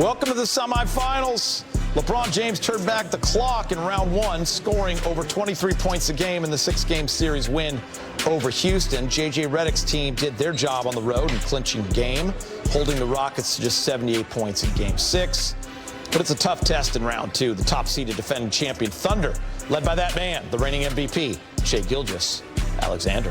Welcome to the semifinals. LeBron James turned back the clock in round one, scoring over 23 points a game in the 6-game series win over Houston. J.J. Redick's team did their job on the road in clinching the game, holding the Rockets to just 78 points in Game 6. But it's a tough test in round two. The top-seeded defending champion Thunder, led by that man, the reigning MVP, Shai Gilgeous-Alexander.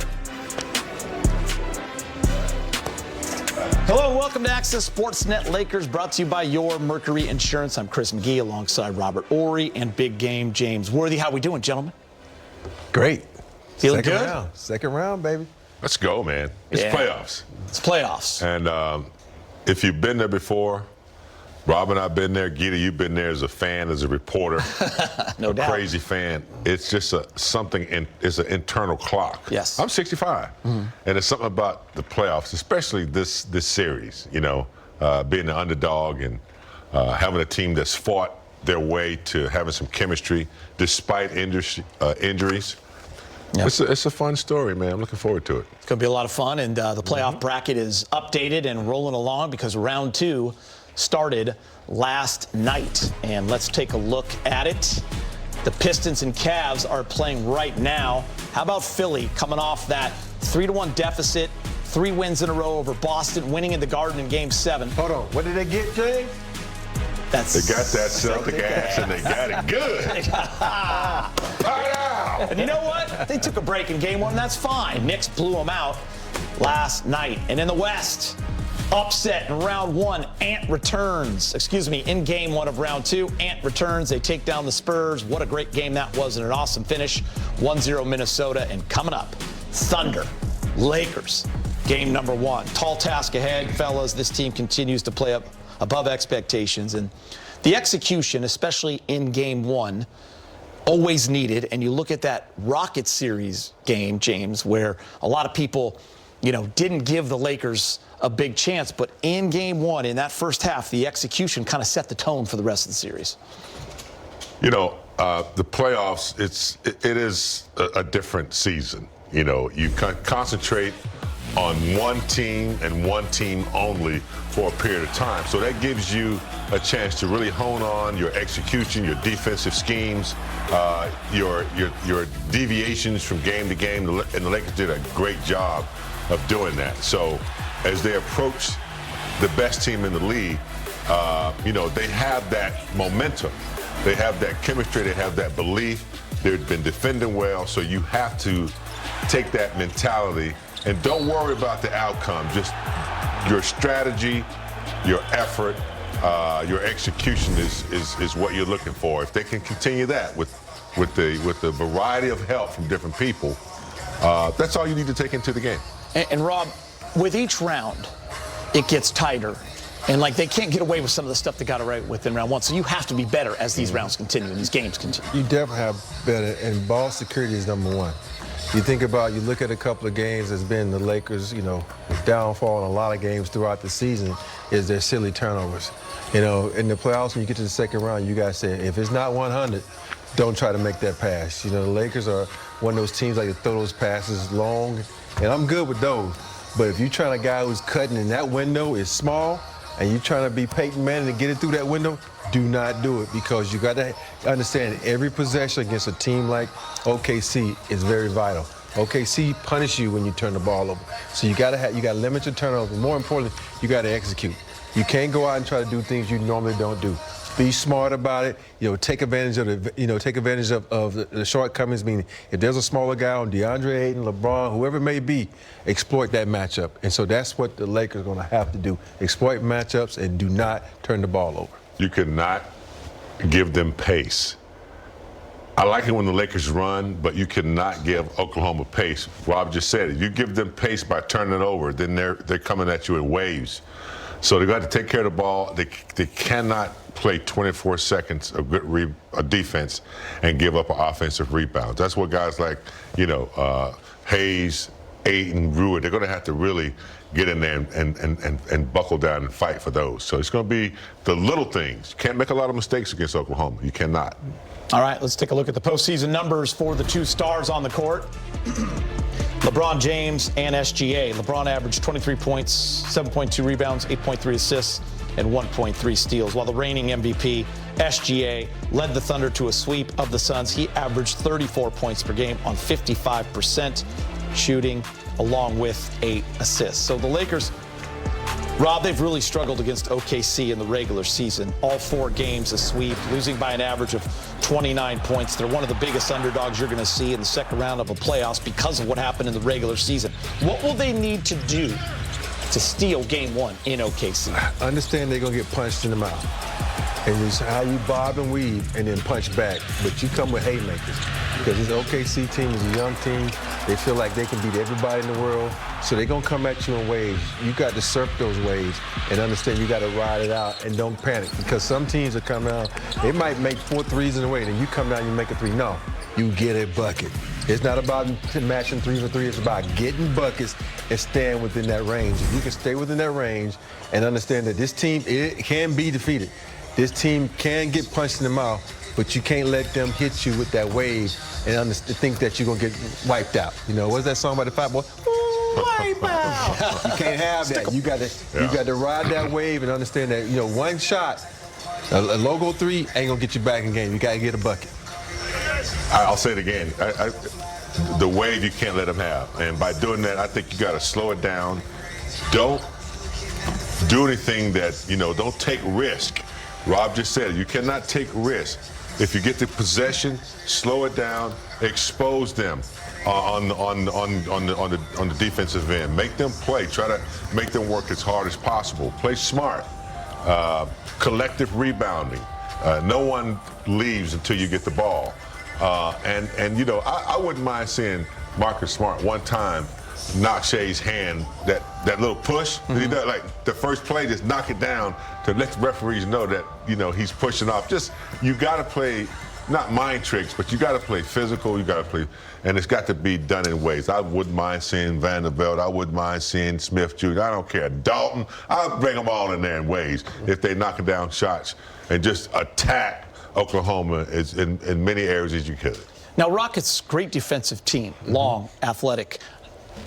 Hello and welcome to Access Sportsnet Lakers, brought to you by your Mercury Insurance. I'm Chris McGee alongside Robert Ory and Big Game James Worthy. How we doing, gentlemen? Great. Feeling Second good? Round. Second round, baby. Let's go, man. It's playoffs. It's playoffs. And if you've been there before, Rob and I've been there. Gita, you've been there as a fan, as a reporter. No doubt. Crazy fan. It's just it's an internal clock. Yes. I'm 65. And it's something about the playoffs, especially this series, you know, being an underdog and having a team that's fought their way to having some chemistry despite injuries. Yep. It's a fun story, man. I'm looking forward to it. It's going to be a lot of fun, and the playoff bracket is updated and rolling along because round two started last night. And let's take a look at it. The Pistons and Cavs are playing right now. How about Philly coming off that 3-1 deficit, 3 wins in a row over Boston, winning in the Garden in Game 7. Hold on. What did they get, Jay? They got that Celtic ass, and they got it good. And you know what? They took a break in Game 1. That's fine. Knicks blew them out last night. And in the West, upset in round one. Ant returns. In Game 1 of round 2. Ant returns. They take down the Spurs. What a great game that was, and an awesome finish. 1-0 Minnesota. And coming up, Thunder, Lakers. Game number 1. Tall task ahead, fellas. This team continues to play up above expectations. And the execution, especially in Game 1, always needed. And you look at that Rockets series game, James, where a lot of people, didn't give the Lakers a big chance. But in Game 1, in that first half, the execution kind of set the tone for the rest of the series. The playoffs, it is a different season. You concentrate on one team and one team only for a period of time. So that gives you a chance to really hone on your execution, your defensive schemes, your deviations from game to game. And the Lakers did a great job of doing that. So as they approach the best team in the league, they have that momentum. They have that chemistry. They have that belief. They've been defending well. So you have to take that mentality and don't worry about the outcome. Just your strategy, your effort, your execution is what you're looking for. If they can continue that with the variety of help from different people, that's all you need to take into the game. And Rob, with each round, it gets tighter. And they can't get away with some of the stuff they got right within round 1. So you have to be better as these rounds continue and these games continue. You definitely have better, and ball security is number 1. You look at a couple of games that's been the Lakers, downfall in a lot of games throughout the season is their silly turnovers. In the playoffs, when you get to the second round, you got to say, if it's not 100, don't try to make that pass. The Lakers are one of those teams to throw those passes long, and I'm good with those. But if you're trying a guy who's cutting and that window is small, and you're trying to be Peyton Manning and get it through that window, do not do it, because you got to understand every possession against a team like OKC is very vital. OKC punish you when you turn the ball over. So you got to limit your turnovers. More importantly, you got to execute. You can't go out and try to do things you normally don't do. Be smart about it. Take advantage of the shortcomings. Meaning, if there's a smaller guy on DeAndre Ayton, LeBron, whoever it may be, exploit that matchup. And so that's what the Lakers are going to have to do: exploit matchups and do not turn the ball over. You cannot give them pace. I like it when the Lakers run, but you cannot give Oklahoma pace. Rob just said it. You give them pace by turning it over, then they're coming at you in waves. So they got to take care of the ball. They cannot play 24 seconds of good defense and give up an offensive rebound. That's what guys like, Hayes, Ayton, Brewer, they're going to have to really get in there and buckle down and fight for those. So it's going to be the little things. You can't make a lot of mistakes against Oklahoma. You cannot. All right, let's take a look at the postseason numbers for the two stars on the court. LeBron James and SGA. LeBron averaged 23 points, 7.2 rebounds, 8.3 assists and 1.3 steals. While the reigning MVP, SGA, led the Thunder to a sweep of the Suns. He averaged 34 points per game on 55% shooting, along with 8 assists. So the Lakers, Rob, they've really struggled against OKC in the regular season. All 4 games a sweep, losing by an average of 29 points. They're one of the biggest underdogs you're going to see in the second round of the playoffs because of what happened in the regular season. What will they need to do to steal game 1 in OKC? Understand they're going to get punched in the mouth. And it's how you bob and weave and then punch back. But you come with haymakers. Because this OKC team is a young team. They feel like they can beat everybody in the world. So they're going to come at you in waves. You got to surf those waves and understand you got to ride it out and don't panic. Because some teams will come out, they might make 4 threes in a way, and you come down and you make a 3. No, you get a bucket. It's not about matching 3 for 3. It's about getting buckets and staying within that range. If you can stay within that range and understand that this team, it can be defeated. This team can get punched in the mouth, but you can't let them hit you with that wave and think that you're going to get wiped out. You know, what's that song by the Fat Boy? Wipe out. You can't have that. You got to ride that wave and understand that, you know, one shot, a logo 3 ain't going to get you back in game. You got to get a bucket. I'll say it again. The wave you can't let them have. And by doing that, I think you got to slow it down. Don't do anything that, you know, don't take risk. Rob just said it. You cannot take risk. If you get the possession, slow it down, expose them on the defensive end. Make them play. Try to make them work as hard as possible. Play smart. Collective rebounding. No one leaves until you get the ball. And you know, I wouldn't mind seeing Marcus Smart one time knock Shea's hand, that little push that he does, like the first play, just knock it down to let the referees know that, you know, he's pushing off. Just, you got to play, not mind tricks, but you got to play physical, you got to play, and it's got to be done in ways. I wouldn't mind seeing Vanderbilt, I wouldn't mind seeing Smith Jr., I don't care, Dalton, I'll bring them all in there in ways if they knocking down shots and just attack Oklahoma in many areas as you could. Now, Rockets, great defensive team, long, athletic.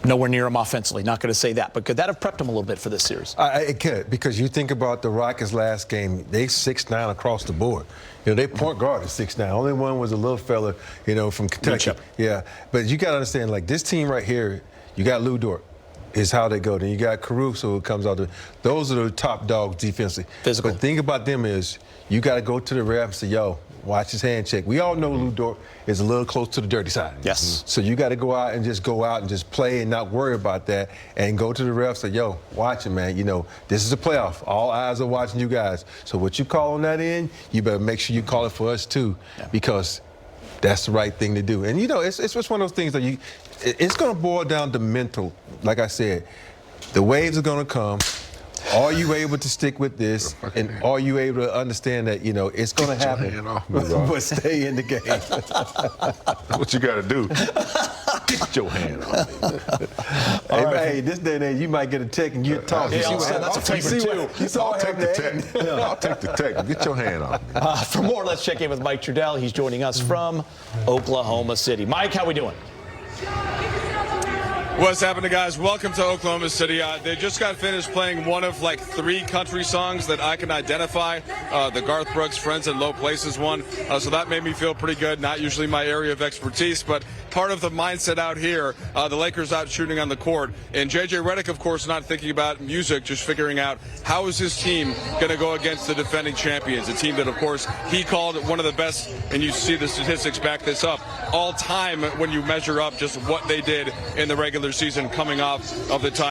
Nowhere near them offensively. Not going to say that, but could that have prepped them a little bit for this series? It could, because you think about the Rockets last game, they 6'9" across the board. You know, they point guard is 6'9". Only one was a little fella, you know, from Kentucky. Yeah, but you got to understand, like, this team right here, you got Lou Dort is how they go. Then you got Caruso who comes out. Those are the top dogs defensively. Physical. But the thing about them is you got to go to the ref and say, yo, watch his hand check. We all know Lou Dort is a little close to the dirty side. Yes. So you got to go out and just play and not worry about that and go to the ref and say, yo, watch it, man. You know, this is a playoff. All eyes are watching you guys. So what you call on that end, you better make sure you call it for us too, because that's the right thing to do. And, you know, it's just one of those things that it's going to boil down to mental. Like I said, the waves are going to come. Are you able to stick with this, and are you able to understand that, you know, it's going to happen, but stay in the game? That's what you got to do. Get your hand on me. Hey, this day and age, you might get a tech and you talk. Yeah, that's a favorite too. I'll take the tech. I'll take the tech. Get your hand on me. For more, let's check in with Mike Trudell. He's joining us from Oklahoma City. Mike, how we doing? What's happening, guys? Welcome to Oklahoma City. They just got finished playing one of like 3 country songs that I can identify. The Garth Brooks Friends in Low Places one. So that made me feel pretty good. Not usually my area of expertise, but part of the mindset out here, the Lakers out shooting on the court. And J.J. Redick, of course, not thinking about music, just figuring out how is his team going to go against the defending champions, a team that, of course, he called one of the best, and you see the statistics back this up, all time when you measure up just what they did in the regular season coming off of the time.